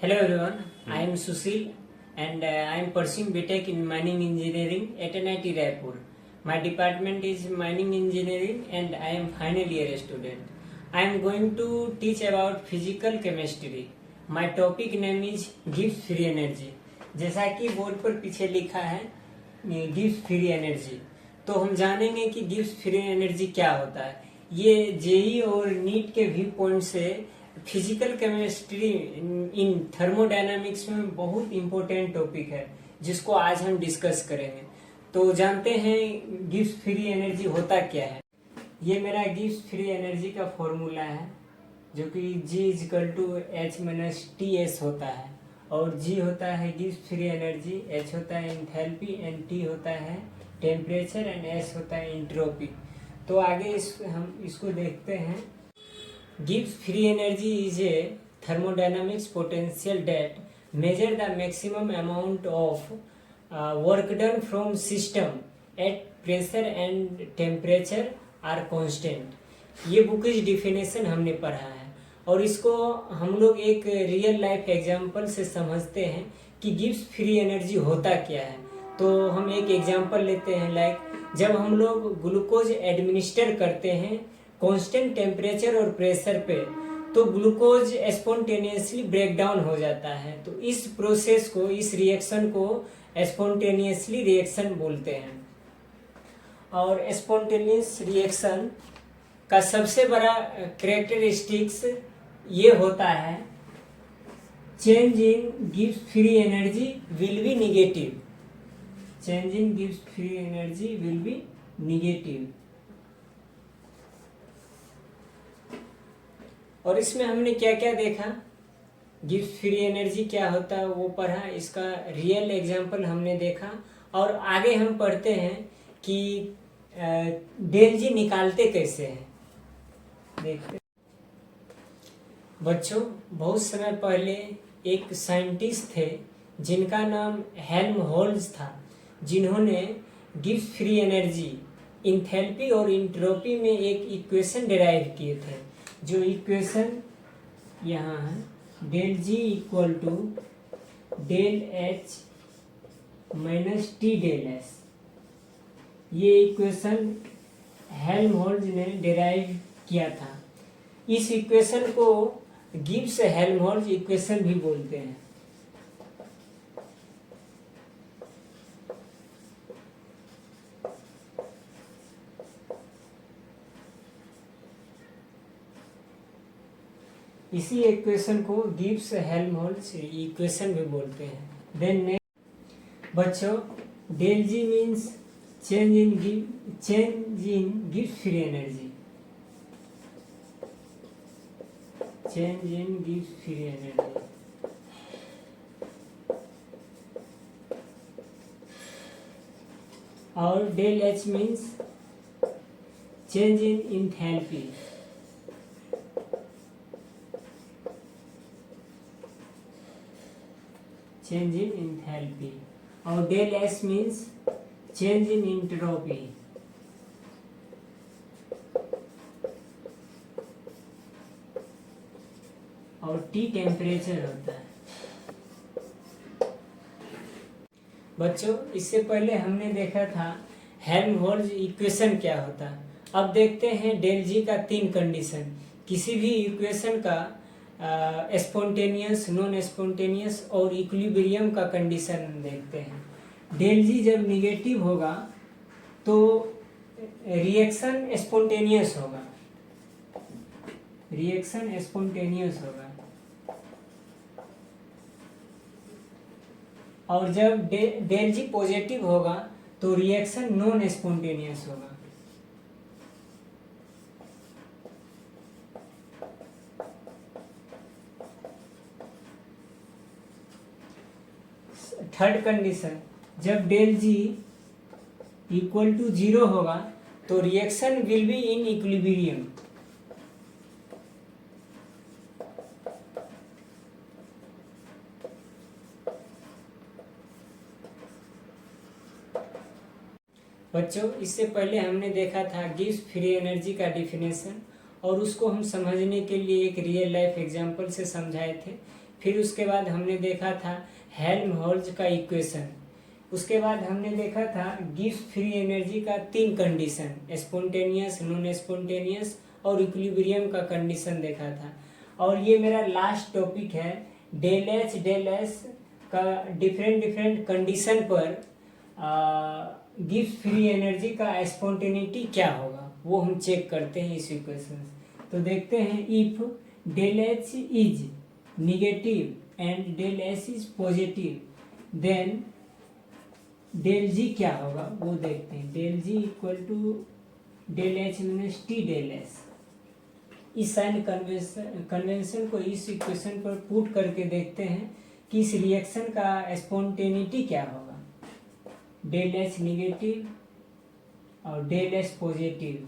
Hello everyone, I am Sushil and I am pursuing BTech in Mining Engineering at NIT Raipur. My department is Mining Engineering and I am final year student. I am going to teach about physical chemistry. My topic name is Gibbs free energy. जैसा कि board पर पीछे लिखा है Gibbs free energy, तो हम जानेंगे कि गिब्स फ्री एनर्जी क्या होता है। ये जेई और नीट के व्यू पॉइंट से फिजिकल केमिस्ट्री इन थर्मोडायनामिक्स में बहुत इंपॉर्टेंट टॉपिक है, जिसको आज हम डिस्कस करेंगे। तो जानते हैं गिब्स फ्री एनर्जी होता क्या है। ये मेरा गिब्स फ्री एनर्जी का फॉर्मूला है, जो कि G=H-TS होता है, और G होता है गिब्स फ्री एनर्जी, H होता है एंथैल्पी एंड T होता है टेम्परेचर एंड S होता है एंट्रोपी। तो आगे हम इसको देखते हैं। Gibbs free energy is a thermodynamics potential that measure the maximum amount of work done from system at pressure and temperature are constant। ये बुकिश डिफिनेशन हमने पढ़ा है और इसको हम लोग एक रियल लाइफ एग्जांपल से समझते हैं कि गिब्स फ्री एनर्जी होता क्या है। तो हम एक एग्जांपल लेते हैं, लाइक जब हम लोग ग्लूकोज एडमिनिस्टर करते हैं कांस्टेंट टेम्परेचर और प्रेशर पे, तो ग्लूकोज स्पॉन्टेनियसली ब्रेक डाउन हो जाता है। तो इस प्रोसेस को, इस रिएक्शन को स्पॉन्टेनियसली रिएक्शन बोलते हैं। और स्पॉन्टेनियस रिएक्शन का सबसे बड़ा कैरेक्टरिस्टिक्स ये होता है, change in Gibbs free energy will be negative. Change in Gibbs free energy will be negative. और इसमें हमने क्या क्या देखा, गिब्स फ्री एनर्जी क्या होता है वो पढ़ा, इसका रियल एग्जांपल हमने देखा। और आगे हम पढ़ते हैं कि डेल जी निकालते कैसे हैं, देखते। बच्चों, बहुत समय पहले एक साइंटिस्ट थे जिनका नाम हेल्महोल्ट्ज था, जिन्होंने गिब्स फ्री एनर्जी, इंथैल्पी और इंट्रोपी में एक इक्वेशन डिराइव किए थे। जो इक्वेशन यहाँ है, del G equal to del H minus T del S. ये इक्वेशन हेल्महोल्ट्ज ने डिराइव किया था। इस इक्वेशन को गिब्स हेल्महोल्ट्ज इक्वेशन भी बोलते हैं। इसी इक्वेशन को गिब्स हेल्महोल्ट्ज इक्वेशन भी बोलते हैं। देन नेक्स्ट बच्चों, del G means change in Gibbs free energy. Change in Gibbs free energy. और del H means change in enthalpy. Change in enthalpy. और del S means change in entropy. और T temperature होता है। बच्चों, इससे पहले हमने देखा था हेल्महोल्ट्ज इक्वेशन क्या होता है। अब देखते हैं डेल जी का 3 कंडीशन। किसी भी इक्वेशन का स्पॉन्टेनियस, नॉन स्पॉन्टेनियस और इक्विलिब्रियम का कंडीशन देखते हैं। डेल जी जब निगेटिव होगा तो रिएक्शन स्पॉन्टेनियस होगा। रिएक्शन स्पॉन्टेनियस होगा। और जब डेल जी पॉजिटिव होगा तो रिएक्शन नॉन स्पॉन्टेनियस होगा। थर्ड कंडीशन, जब डेल जी इक्वल टू 0 होगा तो reaction will be in equilibrium. बच्चों, इससे पहले हमने देखा था गिब्स फ्री एनर्जी का डिफिनेशन, और उसको हम समझने के लिए एक रियल लाइफ एग्जांपल से समझाए थे। फिर उसके बाद हमने देखा था हेल्महोल्ट्ज का इक्वेशन। उसके बाद हमने देखा था गिब्स फ्री एनर्जी का 3 कंडीशन, स्पॉन्टेनियस, नॉन स्पॉन्टेनियस और इक्विलिब्रियम का कंडीशन देखा था। और ये मेरा लास्ट टॉपिक है, डेल एच का डिफरेंट कंडीशन पर गिब्स फ्री एनर्जी का स्पॉन्टेनिटी क्या होगा वो हम चेक करते हैं इस इक्वेशन से। तो देखते हैं, if del H is negative and del S is positive then del G क्या होगा वो देखते हैं। Del G equal to del H minus T del S. इस साइन कन्वेंशन को इस इक्वेशन पर पुट करके देखते हैं कि इस रिएक्शन का स्पॉन्टेनिटी क्या होगा। डेल एच निगेटिव और डेल एस पॉजिटिव,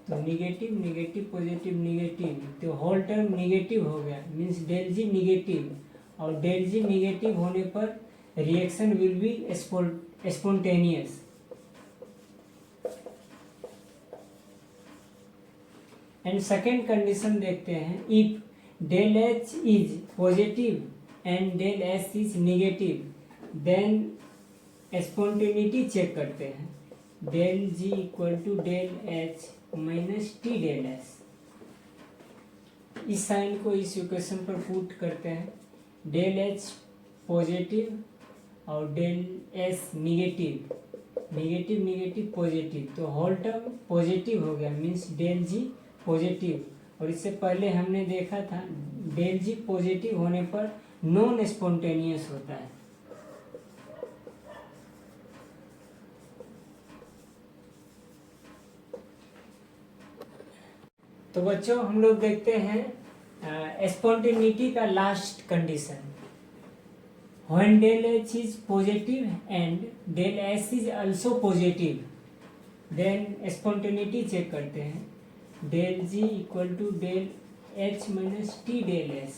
तो निगेटिव निगेटिव पॉजिटिव निगेटिव, तो होल टर्म निगेटिव हो गया, मीन्स डेल जी निगेटिव। और डेल जी निगेटिव होने पर reaction will be spontaneous. And second condition देखते हैं, if del H is positive and del S is negative then spontaneity check करते हैं। Del G equal to del H minus T del S. इस sign को इस equation पर put करते हैं। डेल एच पॉजिटिव और del S negative, negative negative positive, तो होल टर्म पॉजिटिव हो गया, मीन्स डेल जी पॉजिटिव। और इससे पहले हमने देखा था डेल जी पॉजिटिव होने पर नॉन स्पॉन्टेनियस होता है। तो बच्चों हम लोग देखते हैं स्पॉन्टेनिटी का last condition. When del H is positive and del S is also positive, then spontaneity check करते हैं। del G equal to del H minus T del S।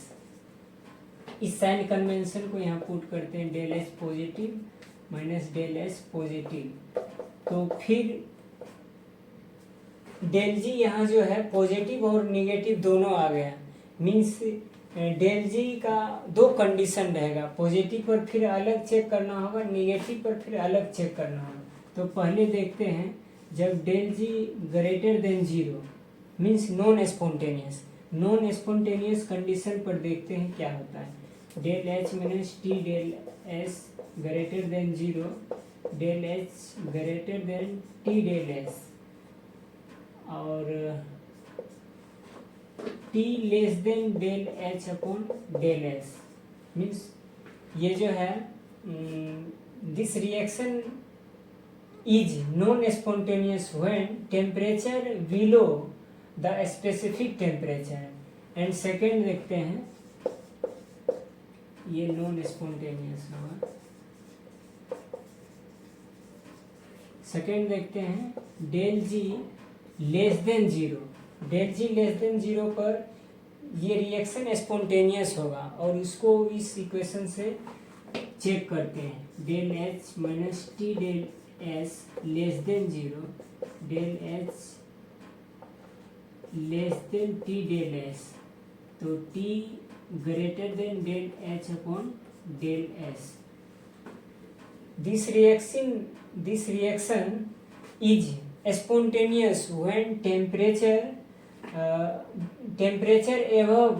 इस साइन कन्वेंशन को यहाँ पुट करते हैं, del H positive minus del S positive, तो फिर del G यहाँ जो है पॉजिटिव और निगेटिव दोनों आ गया, मीन्स डेल जी का 2 कंडीशन रहेगा, पॉजिटिव पर फिर अलग चेक करना होगा, निगेटिव पर फिर अलग चेक करना होगा। तो पहले देखते हैं, जब del G greater than 0 means non spontaneous, non spontaneous condition पर देखते हैं क्या होता है। Del H minus T del S greater than 0, del H greater than T del S, और T less than del H upon del S. Means ये जो है this reaction is non spontaneous when temperature below the specific temperature. And second देखते हैं, ये non spontaneous होगा। Second देखते हैं, डेल जी लेस देन 0, डेल जी लेस देन 0 पर ये रिएक्शन स्पॉन्टेनियस होगा, और इसको इस इक्वेशन से चेक करते हैं। Del H minus T del S less than 0, del H less than T del S, तो T greater than del H upon del S. This reaction is spontaneous when temperature above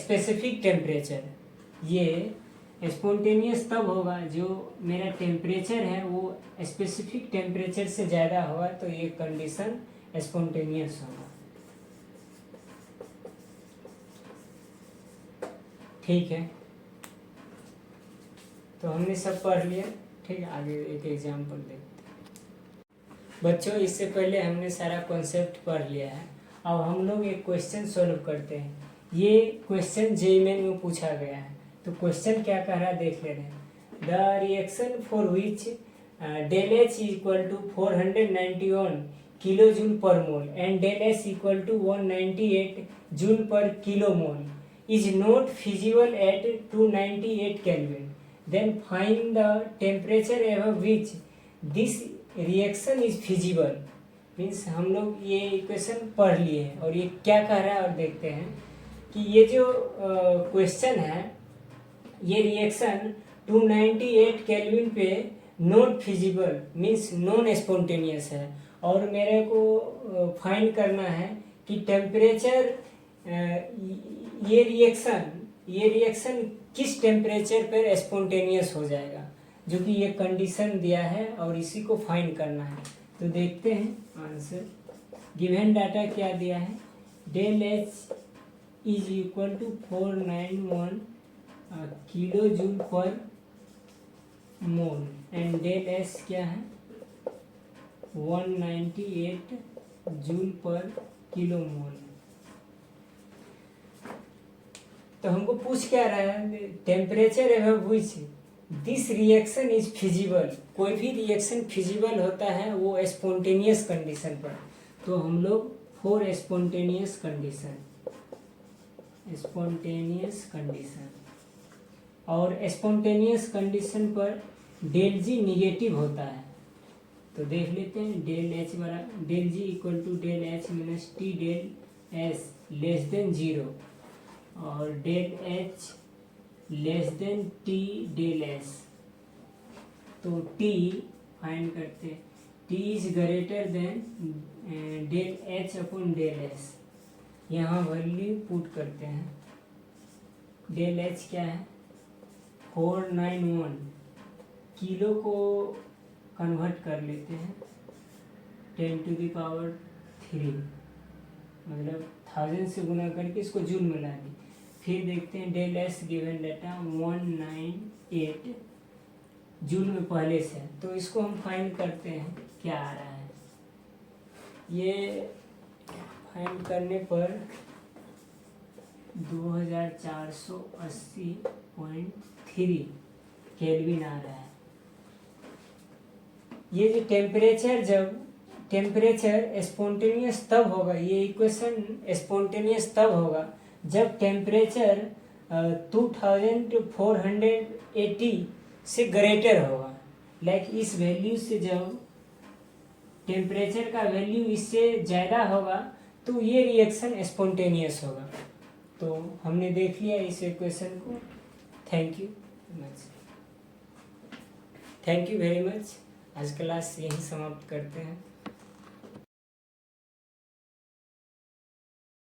specific temperature। ये spontaneous तब होगा जो मेरा temperature है वो specific temperature से ज़्यादा होगा, तो ये कंडीशन स्पॉन्टेनियस होगा। ठीक है, तो हमने सब पढ़ लिया। ठीक है, आगे एक एग्जाम्पल देखते हैं। बच्चों, इससे पहले हमने सारा कॉन्सेप्ट पढ़ लिया है, अब हम लोग एक क्वेश्चन सॉल्व करते हैं। ये क्वेश्चन जेईई में पूछा गया है, तो क्वेश्चन क्या कह रहा है देख ले रहे हैं। The reaction for which del H equal to 491 kilo joule per mole and del S equal to 198 joule per kilo mole is not feasible at 298 kelvin, then find the temperature above which this reaction is feasible. Means हम लोग ये equation पढ़ लिए हैं और ये क्या कह रहा है, और देखते हैं कि ये जो क्वेश्चन है, ये रिएक्शन 298 केल्विन पे not feasible means non spontaneous है, और मेरे को फाइंड करना है कि टेम्परेचर ये रिएक्शन किस टेम्परेचर पर स्पॉन्टेनियस हो जाएगा, जो कि ये कंडीशन दिया है और इसी को फाइंड करना है। तो देखते हैं आंसर। गिवन डाटा क्या दिया है, del H is equal to 491 kilo joule per mole and del S क्या है 198 जूल पर किलो मोल। तो हमको पूछ क्या रहा है, टेम्परेचर एवं which this reaction is feasible. कोई भी रिएक्शन फिजिबल होता है वो स्पॉन्टेनियस कंडीशन पर। तो हम लोग फॉर स्पॉन्टेनियस कंडीशन और स्पॉन्टेनियस कंडीशन पर डेल जी निगेटिव होता है। तो देख लेते हैं, डेल एच बराबर del G equal to del H minus T del S less than 0 और del H less than T del S. तो टी फाइंड करते हैं, T is greater than del H upon del S. यहाँ value put करते हैं, del H क्या है 491, kilo को कन्वर्ट कर लेते हैं 10⁻³ मतलब 1000 से गुना करके इसको जूल में ला दी। फिर देखते हैं del S given data 198 joule में पहले से है, तो इसको हम फाइंड करते हैं क्या आ रहा है। ये फाइंड करने पर 2480.3 केल्विन आ रहा है। ये जो टेम्परेचर स्पॉन्टेनियस तब होगा, ये इक्वेशन स्पॉन्टेनियस तब होगा जब टेम्परेचर 2480 से ग्रेटर होगा। लाइक इस वैल्यू से जब टेम्परेचर का वैल्यू इससे ज़्यादा होगा तो ये रिएक्शन स्पॉन्टेनियस होगा। तो हमने देख लिया इस इक्वेशन को। Thank you very much. आज क्लास यहीं समाप्त करते हैं।